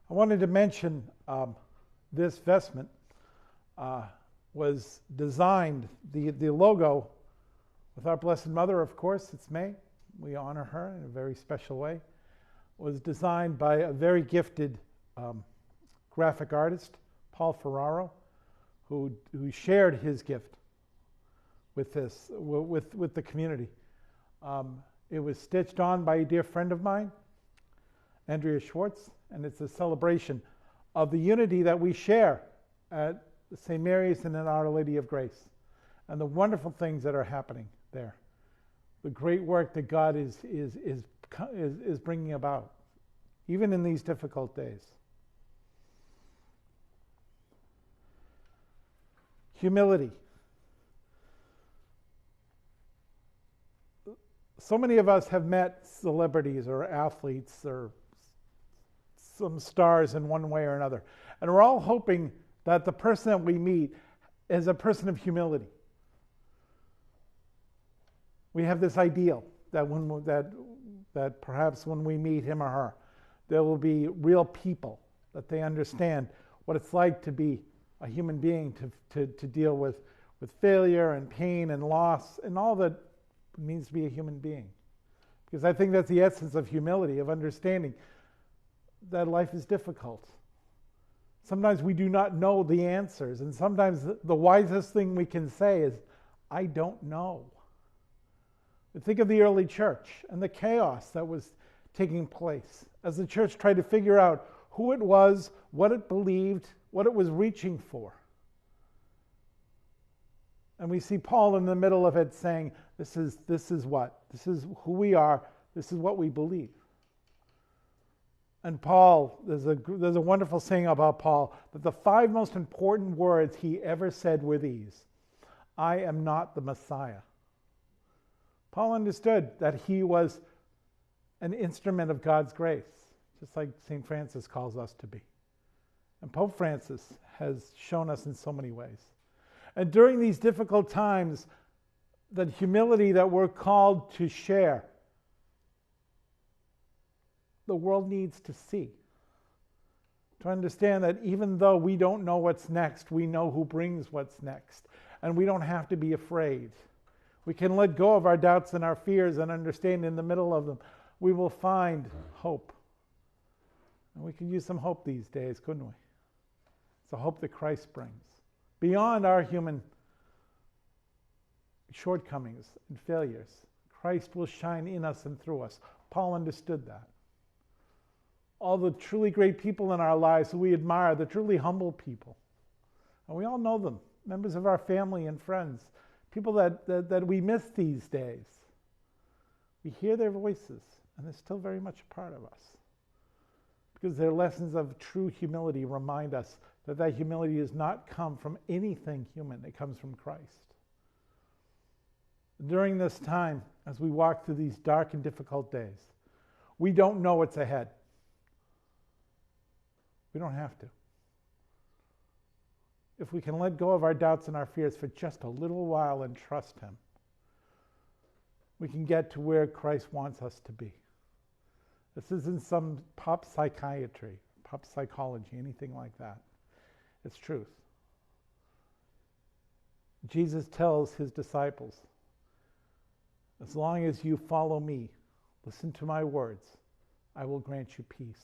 I wanted to mention this vestment was designed, the logo, with our Blessed Mother, of course. It's May. We honor her in a very special way. Was designed by a very gifted graphic artist, Paul Ferraro, who shared his gift with this, with the community. It was stitched on by a dear friend of mine, Andrea Schwartz, and it's a celebration of the unity that we share at St. Mary's and in Our Lady of Grace, and the wonderful things that are happening there. The great work that God is bringing about, even in these difficult days. Humility. So many of us have met celebrities or athletes or some stars in one way or another. And we're all hoping that the person that we meet is a person of humility. We have this ideal that perhaps when we meet him or her, there will be real people, that they understand what it's like to be a human being, to deal with failure and pain and loss and all that it means to be a human being. Because I think that's the essence of humility, of understanding that life is difficult. Sometimes we do not know the answers, and sometimes the wisest thing we can say is, I don't know. Think of the early church and the chaos that was taking place as the church tried to figure out who it was, what it believed, what it was reaching for. And we see Paul in the middle of it saying, this is who we are, this is what we believe. And Paul, there's a wonderful saying about Paul, that the 5 most important words he ever said were these: I am not the Messiah. Paul understood that he was an instrument of God's grace, just like St. Francis calls us to be. And Pope Francis has shown us in so many ways. And during these difficult times, the humility that we're called to share, the world needs to see. To understand that even though we don't know what's next, we know who brings what's next. And we don't have to be afraid. We can let go of our doubts and our fears and understand in the middle of them, we will find hope. And we can use some hope these days, couldn't we? It's the hope that Christ brings. Beyond our human shortcomings and failures, Christ will shine in us and through us. Paul understood that. All the truly great people in our lives who we admire, the truly humble people. And we all know them, members of our family and friends, people that we miss these days. We hear their voices, and they're still very much a part of us. Because their lessons of true humility remind us that humility does not come from anything human, it comes from Christ. During this time, as we walk through these dark and difficult days, we don't know what's ahead. We don't have to. If we can let go of our doubts and our fears for just a little while and trust him, we can get to where Christ wants us to be. This isn't some pop psychiatry, pop psychology, anything like that. It's truth. Jesus tells his disciples, as long as you follow me, listen to my words, I will grant you peace.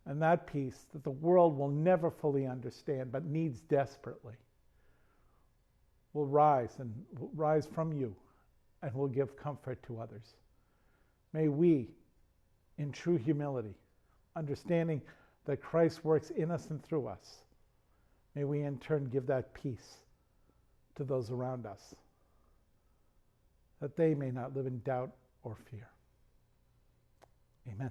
And that peace that the world will never fully understand but needs desperately will rise from you and will give comfort to others. May we, in true humility, understanding that Christ works in us and through us, may we in turn give that peace to those around us, that they may not live in doubt or fear. Amen.